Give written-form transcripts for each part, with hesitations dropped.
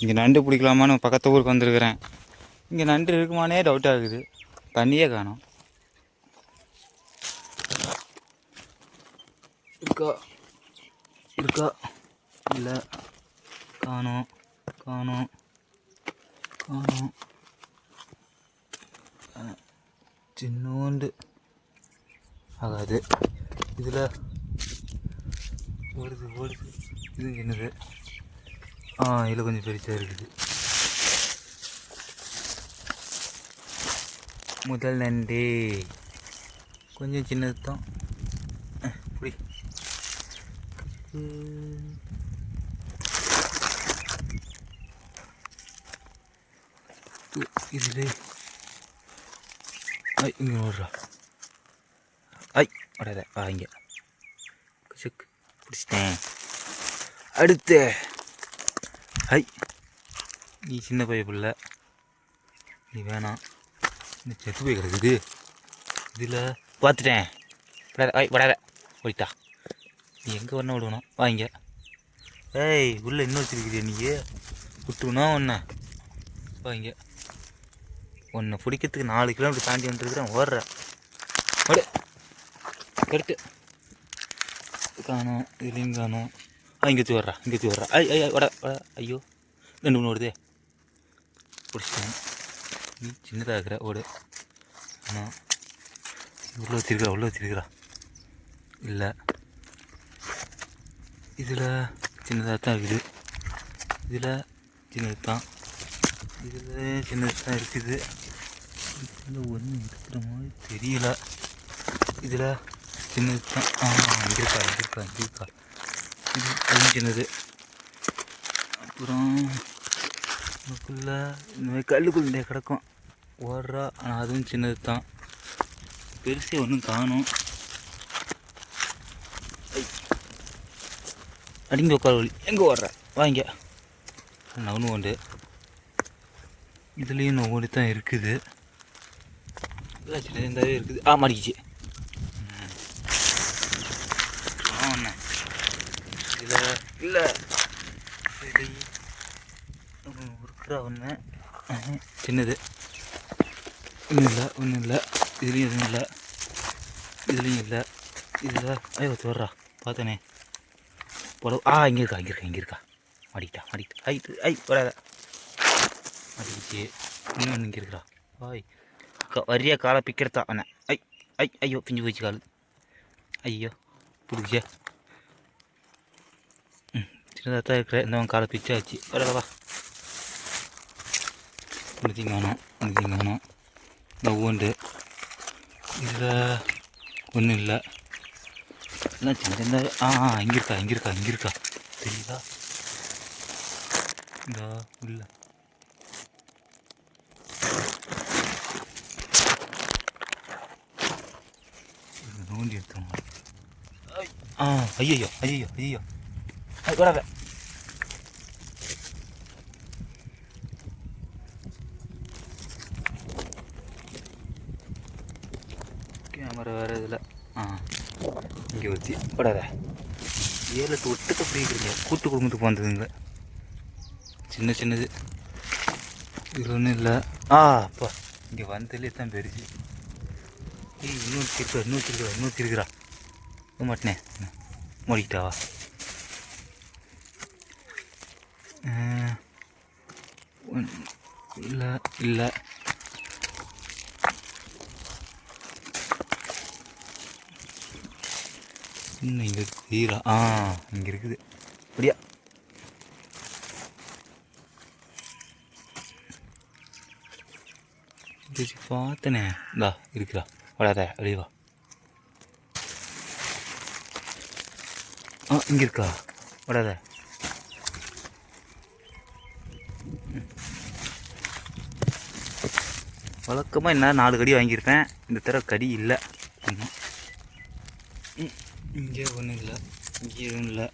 இங்கே நண்டு பிடிக்கலாமான்னு பக்கத்து ஊருக்கு வந்துருக்கிறேன். இங்கே நண்டு இருக்குமானே டவுட்டாக இருக்குது. தண்ணியே காணோம். இருக்கா இருக்கா இல்லை, காணோம் காணோம் காணோம். சின்னோண்டு ஆகாது. இதில் ஓடுது ஓடுது. இது என்னது? இதில் கொஞ்சம் பெருசாக இருக்குது. முதல் நண்டு கொஞ்சம் சின்னது தான். இப்படி இதில் இங்கே ஓடுறா. வராத இங்கே சிக்கு பிடிச்சிட்டேன். அடுத்து நீ சின்ன பையப்புள்ள, நீ வேணாம். இந்த செத்து போய் கிடக்குது. இதில் பார்த்துட்டேன். விடாத போயிட்டா. நீ எங்கே வரணும் விடுவணும் வாங்க. உள்ளே இன்னும் வச்சுருக்கிறியா நீ? விட்டுருனா ஒன்று வாங்க. ஒன்றை பிடிக்கிறதுக்கு 4 கிலோமீட்டர் தாண்டி வந்துருக்குறேன். ஓடுற ஓடு கரெக்டு. காணும். இதுலேயும் காணும். இங்கே வர்றா இங்கே வர்றா. வட ஐயோ 2 3 வருதே. பிடிச்சிட்டேன். நீ சின்னதாக இருக்கிற ஓடு. ஆனால் உள்ளே வச்சிருக்கிறா இல்லை. இதில் சின்னதாக தான் இருக்குது. இதில் சின்னது தான். இதில் சின்னது தான் இருக்குது. இதில் ஒன்றும் இருக்கிற மாதிரி தெரியல. இதில் சின்னது தான். இங்கிருக்கா. இது அதுவும் சின்னது. அப்புறம் அதுக்குள்ளே இந்த மாதிரி கல்லுக்குள்ளே கிடக்கும். ஓடுறா. ஆனால் அதுவும் சின்னது தான். பெருசே ஒன்றும் காணும். அடிங்க உட்கார வழி. எங்கே ஓடுற வாங்க. நவனு உண்டு. இதுலேயும் நோண்டு தான் இருக்குது. சின்னதாகவே இருக்குது. மாட்டிக்கிச்சு. ஒன்று இதில் இல்லை. இருக்கிற ஒன்று சின்னது. ஒன்றும் இல்லை. இதுலேயும் எதுவும் இல்லை. இதில் வர்றா பார்த்தனே போட. இங்கே இருக்கா. மாட்டிக்கிட்டா. வராத மாட்டிக்கிச்சு. இன்னொன்று இங்கே இருக்கிறா. வரியா காலை பிக்கிறதா அண்ணா. ஐயோ பிஞ்சு போச்சு கால். ஐயோ பிடிச்சே. சின்னதாக தான் இருக்கிற. இந்த காலை பிச்சாச்சு. வரவா முடிஞ்சிங்கானோம். இந்த ஊண்டு. இதில் ஒன்றும் இல்லை. எல்லாம் சின்ன இங்கே இருக்கா தெரியுதா? இந்த உள்ள நோண்டி எடுத்தோம். ஐயோ வராத. கேமரா வேறு இதில் இங்கே வச்சு படாத. 7 ஒட்டுக்க பிடிக்கிறீங்க. கூட்டு குடும்பத்துக்கு வந்ததுங்க. சின்னது. இது ஒன்றும் இல்லை. அப்பா இங்கே வந்ததுலே தான் பெருசு. இன்னொரு இருக்கிறா. மாட்டினே மூடிக்கிட்டாவா? இல்லை இன்னும் இங்கே தீரா. இங்கே இருக்குது. அப்படியா பார்த்தனே. இந்தா இருக்குதா? வராத அப்படியே வா. இங்கே இருக்கா? வராத. வழக்கமாக என்ன 4 கடி வாங்கியிருப்பேன். இந்த தடவை கடி இல்லை. இங்கே ஒன்றும் இல்லை. இங்கே எதுவும் இல்லை.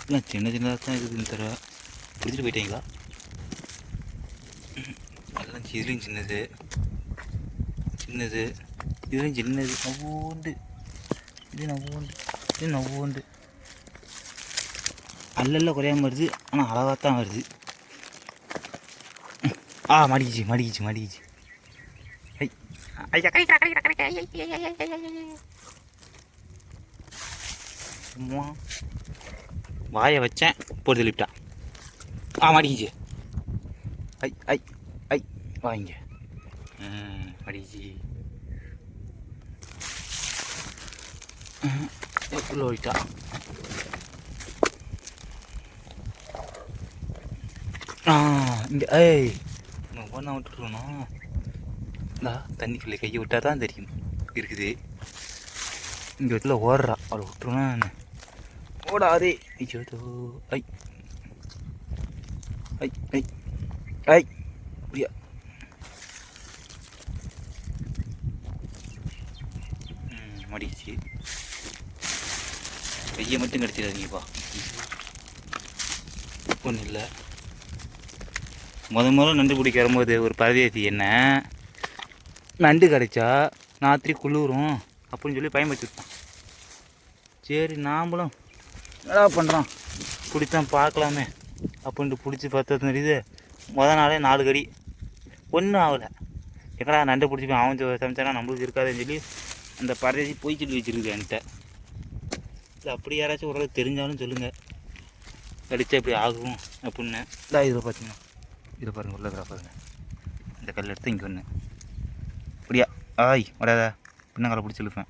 எல்லாம் சின்னதாக தான் இருக்குது. இந்த தடவை பிடிச்சிட்டு போயிட்டீங்களா? எல்லாம் இதுலேயும் சின்னது. இதுலேயும் சின்னது. இது நவ்வோண்டு அல்லல்ல குறையாமல் வருது. ஆனால் அழகாக தான் வருது. மாட்டிக்கிச்சு. ஐ ஐயா சும்மா வாயை வச்சேன் போட்டு தள்ளிவிட்டான். மாட்டிக்கிச்சு. ஐ வாங்க மாட்டிக்கிச்சு. உள்ள ஓடிட்டா. இங்கே ஒவ்வொன்றா விட்டுருக்கணும். தண்ணிக்குள்ளே கையை விட்டால் தான் தெரியும் இருக்குது. இங்கே வீட்டில் ஓடுறா, அவளை விட்டுருவேன் நான். ஓடாதே. ஐயோ ஐ ஐ ஐ ஐ புரியா. மடிச்சு கையை மட்டும் கடிச்சிடாதீங்கப்பா. ஒன்றும் இல்லை. முதல்ல நண்டு பிடிக்க வரும்போது ஒரு பரதேசி என்ன நண்டு கிடைச்சா ராத்திரி குளிரும் அப்படின்னு சொல்லி பயன்படுத்திவிட்டான். சரி நாம்பளும் என்னடா பண்ணுறான் பிடித்தான் பார்க்கலாமே அப்படின்ட்டு பிடிச்சி பார்த்தது தெரியுது. நாளே 4 கடி ஒன்றும் ஆகலை. எங்கடா நண்டு பிடிச்சி போய் அவன் சமைச்சானா நம்மளுக்கு இருக்காதுன்னு சொல்லி அந்த பரதேசி போய் சொல்லி வச்சுருக்குது என்கிட்ட. இல்லை அப்படி யாராச்சும் ஓரளவுக்கு தெரிஞ்சாலும் சொல்லுங்கள், கடிச்சா இப்படி ஆகும் அப்படின்னு. இதில் பார்த்தீங்கன்னா இதில் பாருங்கள், உள்ள பாருங்கள். இந்த கல் எடுத்து இங்கே ஒன்று அப்படியா வராத இன்னும் காலை பிடிச்சி இழுப்பேன்.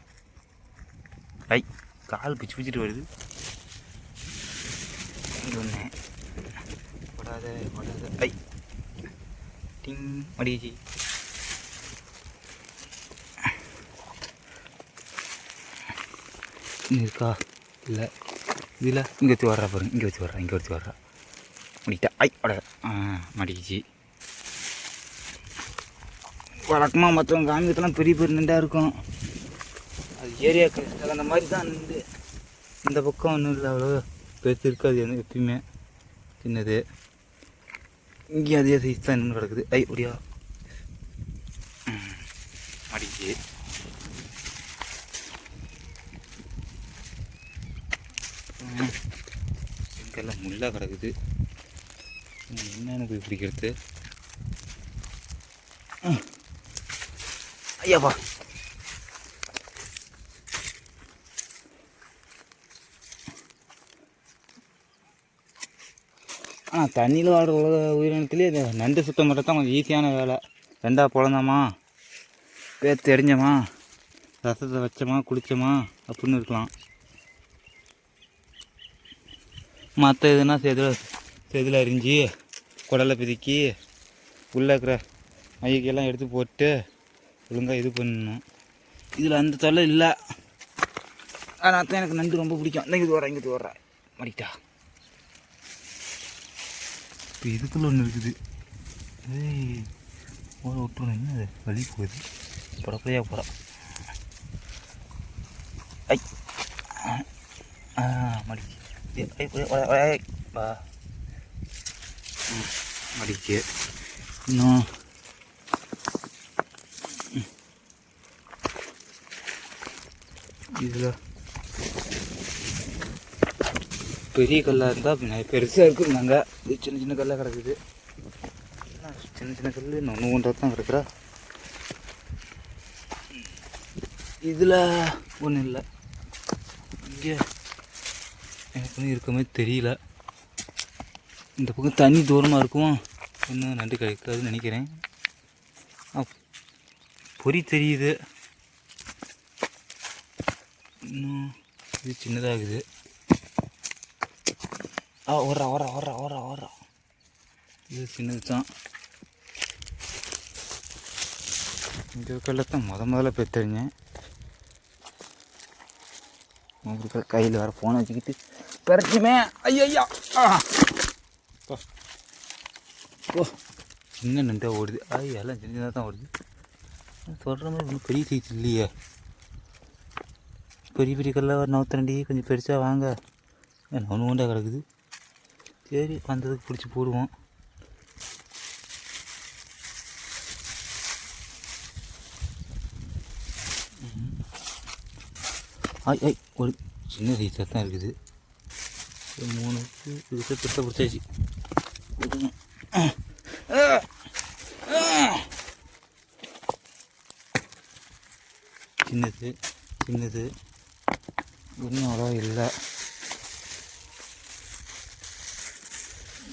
கால் பிச்சுட்டு வருது. இங்கே ஒன்று வராத டிங் மடிச்சு. இருக்கா இல்லை இதில் இங்கே வச்சு வர்றா பாருங்க. இங்கே வச்சு வர்றா முடிக்கிட்டா. மடிக்கிச்சு. வழக்கமாக மற்றவங்க காமிக்கத்தெல்லாம் பெரிய நண்டாக இருக்கும். அது ஏரியாவுக்கு அந்த மாதிரி தான் நண்டு. இந்த பக்கம் ஒன்றும் இல்லை, அவ்வளோ பெருசு இருக்காது எப்பயுமே, சின்னது. இங்கேயும் அதே சைஸ் தான் நின்று கிடக்குது. அப்படியா மடிச்சு. இங்கெல்லாம் முள்ளாக கிடக்குது. என்னென்னு போய் பிடிக்கிறது? ஐயாப்பா தண்ணியில் வாடுற உயிரினத்துலேயே இந்த நண்டு சுத்தம் பண்ணுறது தான் கொஞ்சம் ஈஸியான வேலை. 2 பொழந்தோமா, பேத்து எரிஞ்சோமா, ரசத்தை வச்சோமா, குளித்தோமா அப்படின்னு இருக்கலாம். மற்ற இதுனா செதில் அரிஞ்சு குடலை பிதுக்கி உள்ளே இருக்கிற மையெல்லாம் எடுத்து போட்டு ஒழுங்காக இது பண்ணணும். இதில் அந்த தொல்லை இல்லை. ஆனால் தான் எனக்கு நண்டு ரொம்ப பிடிக்கும். இங்கே வர்றேன் மாட்டிக்கிட்டா. இப்போ இதுக்குள்ள ஒன்று இருக்குது. விட்டுருணும். என்ன அது வலி போகுது, புறப்படியாக போகிறான். மடிச்சு மடிச்சு இன்னும் இதில் பெரிய கல்லாக இருந்தால் பெருசாக இருக்குன்னாங்க. இது சின்ன கல்லாக கிடக்குது. சின்ன கல் ஒன்று ஒன்றாக தான் கிடக்குறா. இதில் ஒன்றும் இல்லை. இங்கே எனக்கு ஒன்றும் இருக்க மாதிரி தெரியல. இந்த பக்கம் தண்ணி தூரமாக இருக்கும், ஒன்றும் நண்டு கிடைக்காதுன்னு நினைக்கிறேன். பொறி தெரியுது. இன்னும் இது சின்னதாகுது. ஓடுறா. இது சின்னது தான். இந்த கல்லத்தான் முதல்ல பெற்றுங்க. உங்களுக்கு கையில் வேறு ஃபோனை வச்சுக்கிட்டு பிரச்சனை. ஐயா சின்ன நண்டாக ஓடுது. எல்லாம் சின்னதாக தான் ஓடுது. சொல்கிற மாதிரி ஒன்றும் பெரிய சைஸ் இல்லையே. பெரிய கல்லாக நவுத்திரண்டி கொஞ்சம் பெருசாக வாங்க. ஒன்று ஒன்றா கிடக்குது. சரி வந்ததுக்கு பிடிச்சி போடுவோம். ஒரு சின்ன சைஸாக தான் இருக்குது. 3 பெருசாக பிடிச்சாச்சு. சின்னது சின்னது இன்னும் அவ்வளோ இல்லை.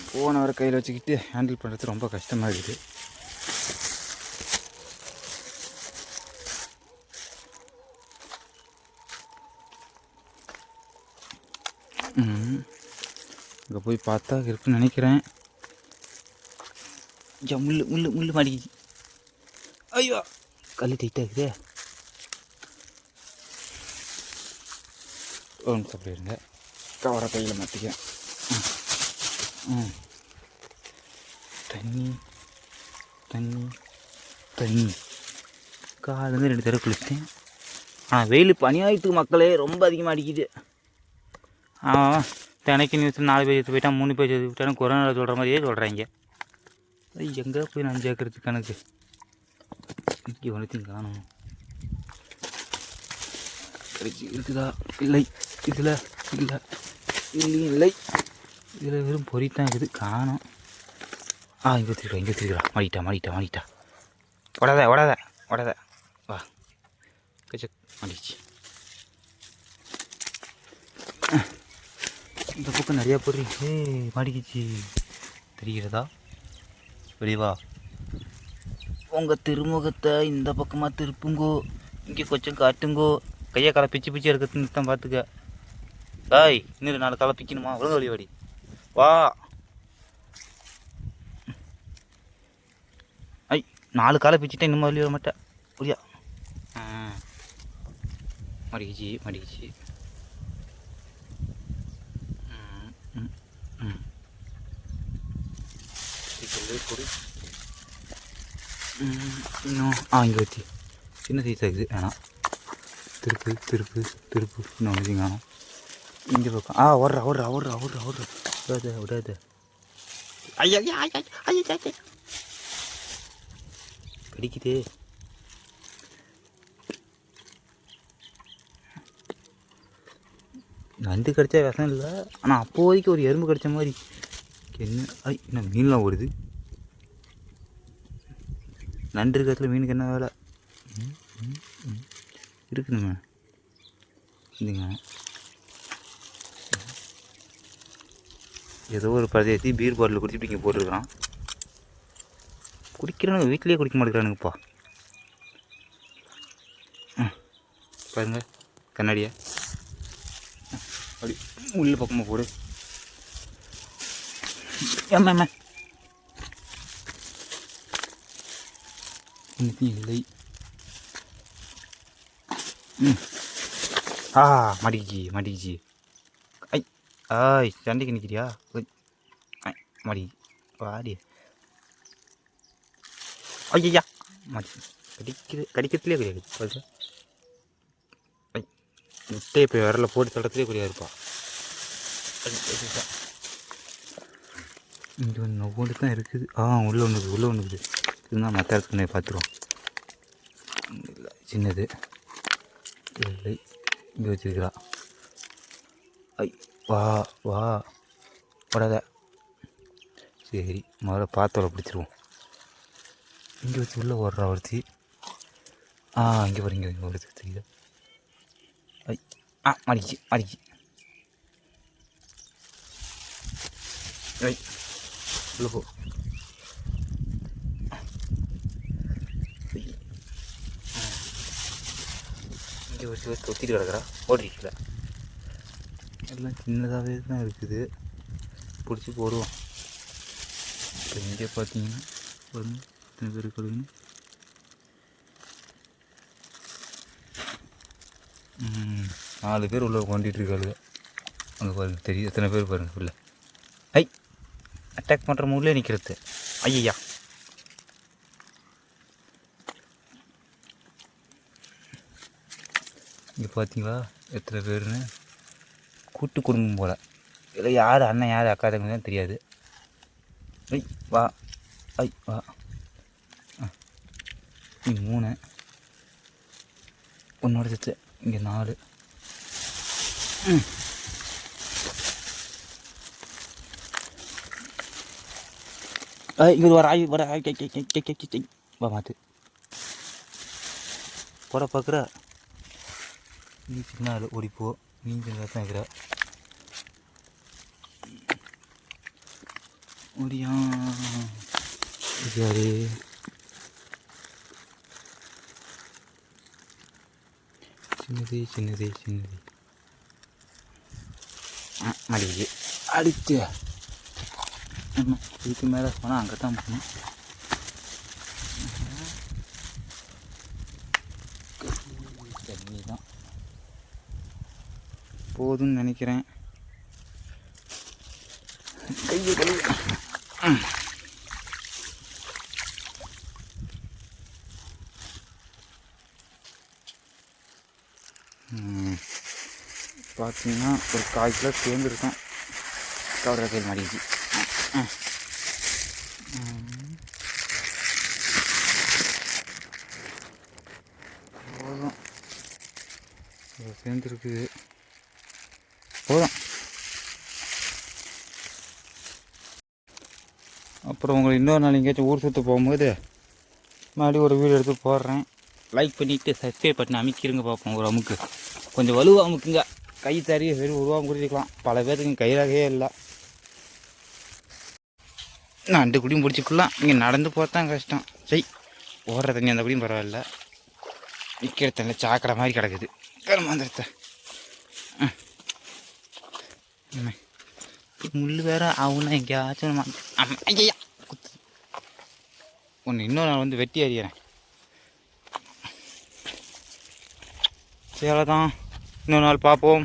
ஃபோனை வர கையில் வச்சுக்கிட்டு ஹேண்டில் பண்ணுறது ரொம்ப கஷ்டமாக இருக்குது. இங்கே போய் பார்த்தா இருக்குன்னு நினைக்கிறேன். முள்ளு முள்ளு முள்ளு மாட்டிக்கிச்சு. ஐயோ கல் டைட்டாக இருக்குதே. ஒன்று சாப்பிடுங்க. கவரை கையில் மாற்றிக்க. தண்ணி தண்ணி தண்ணி காலேருந்து 2 தடவை குளிச்சிட்டேன். ஆனால் வெயில் பனியாயிட்டு மக்களே ரொம்ப அதிகமாக அடிக்குது. தினைக்கு நியூஸில் 4 பேர் எடுத்து போயிட்டான், 3 பேர் எடுத்து போயிட்டான்னு கொரோனா சொல்கிற மாதிரியே சொல்கிறாங்க. அது எங்கே போய் நான் சேர்க்கறது கணக்கு. இங்கே ஒன்றுத்தையும் காணும். கிடைச்சி இருக்குதா? இல்லை. இதில் இல்லை இல்லையும் இல்லை. இதில் வெறும் பொறித்தான் இருக்குது, காணும். இங்கே திருக்கிறா மாடிட்டா உடாத வா கச்ச மாடிச்சு. இந்த பக்கம் நிறையா போடுறீங்க. மாடிக்கிச்சு தெரிகிறதா? வெளிவா உங்கள் திருமுகத்தை இந்த பக்கமாக திருப்புங்கோ, இங்கே கொஞ்சம் காட்டுங்கோ. கையை காலை பிச்சு இருக்கிறதுன்னு தான் பார்த்துக்க. டாய் இன்னும் 4 காலை பிக்கணுமா? ஒழுங்கு வழிவாடி வா. 4 காலை பிச்சுட்டேன், இன்னும் வழி வர மாட்டேன். புரியா? மடிக்கிச்சு பொடி இன்னும் இங்கே வச்சு சின்ன சைஸாக இருக்குது. வேணாம், திருப்பு இன்னும் ஒன்று காணும். இந்த பக்கம் ஓடுறா விடாத. ஐயா கடிக்குதே. நண்டு கடிச்சா விஷம் இல்லை, ஆனால் அப்போதைக்கு ஒரு எறும்பு கடிச்ச மாதிரி. என்ன மீன்லாம் ஓடுது. நண்டு இருக்கிறதுல மீனுக்கு என்ன வேலை இருக்குதுங்க? இல்லைங்க, ஏதோ ஒரு பிரதேசத்தையும் பீர் பாட்டில் குடிச்சிட்டு இங்கே போட்டுருக்குறான். குடிக்கிறானுங்க, வீட்டிலேயே குடிக்க மாட்டேங்கிறானுங்கப்பா. பாருங்க கண்ணாடியை அப்படி உள்ள பக்கமாக போடு. ஏம்மா இல்லை. மாட்டிக்கிச்சு. சண்டைக்கு நிற்கிறியா? மாடி வாடி. ஐயா மாட்டி கடிக்கிறதுலேயே கிடையாது. முட்டையை போய் விரல போட்டு தடத்துலேயே குறியா இருப்பா. இங்கே ஒன்று ஒவ்வொன்று தான் இருக்குது. உள்ளே ஒன்று இருக்குது. இருந்தால் மற்ற இடத்துல பார்த்துருவோம். இல்லை சின்னது இல்லை, இங்கே வச்சுருக்கிறா. வா விடாத. சரி, முதல்ல பாத்தோலை பிடிச்சிருவோம். இங்கே வச்சு உள்ளே ஓடுறா ஒருத்தி. இங்கே பாரு, இங்கே ஓடுது தெரியுது. மாடிச்சு உள்ள போ. இங்கே ஒரு சிவர் தொத்திட்டு கிடக்குறா, ஓடிக்கல. எல்லாம் சின்னதாகவே தான் இருக்குது. பிடிச்சி போடுவோம். இப்போ இங்கே பார்த்தீங்கன்னா பாருங்க எத்தனை பேர் கழுவுன்னு. 4 பேர் உள்ளே கொண்டிகிட்டு இருக்காளுங்க. அங்கே பாருங்கள் தெரியும் எத்தனை பேர் பாருங்கள் உள்ள. அட்டாக் பண்ணுற மூடிலே நிற்கிறது. ஐயா இங்கே பார்த்தீங்களா எத்தனை பேருன்னு? கூட்டு குடும்பம் போல். இல்லை யார் அண்ணன் யார் அக்கா தங்கன்னு தான் தெரியாது. வா வா. நீ 3 ஒன்னோட சேர்த்து இங்கே 4. இங்கே வர வா மாற்று போட பார்க்குற. நீ சின்ன ஆள் ஓடிப்போ, நீ சின்னதாக தான் இருக்கிற. ஓடியா யாரு சின்னது சின்னது சின்னது மடிக்கு அடிச்சு. இதுக்கு மேலே போனால் அங்கே தான் போகணும். தண்ணி தான் போதும்னு நினைக்கிறேன். கையை கழுவி பார்த்தீங்கன்னா ஒரு 1/4 கிலோ சேர்ந்துருக்கேன். கவர கையில் மாடிச்சு. போதும், சேர்ந்துருக்குது. போதும். அப்புறம் உங்களை இன்னொரு நாள் எங்கேயாச்சும் ஊர் சுற்ற போகும்போது மறுபடியும் ஒரு வீடியோ எடுத்து போடுறேன். லைக் பண்ணிவிட்டு சப்ஸ்கிரைப் பண்ணி அமைக்கிருங்க பார்ப்போம். ஒரு அமுக்கு கொஞ்சம் வலுவாக அமுக்குங்க. கை தறி வெறும் உருவாக முடிச்சிக்கலாம். பல பேருக்கு கையிலாகவே இல்லை. நான் 2 குடியும் பிடிச்சிக்கலாம். இங்கே நடந்து போகிறதான் கஷ்டம். சரி, ஓடுற தண்ணி அந்த குடியும் பரவாயில்ல. விற்கிற தண்ணி சாக்கடை மாதிரி கிடக்குது. கருமாந்திரத்தை முள் வேற ஆகுனா எங்கேயாச்சும் ஐயா குத்து ஒன்று. இன்னொரு நாள் வந்து வெட்டி அறிகிறேன். சரி, அவ்வளோதான். இன்னொரு நாள் பார்ப்போம்.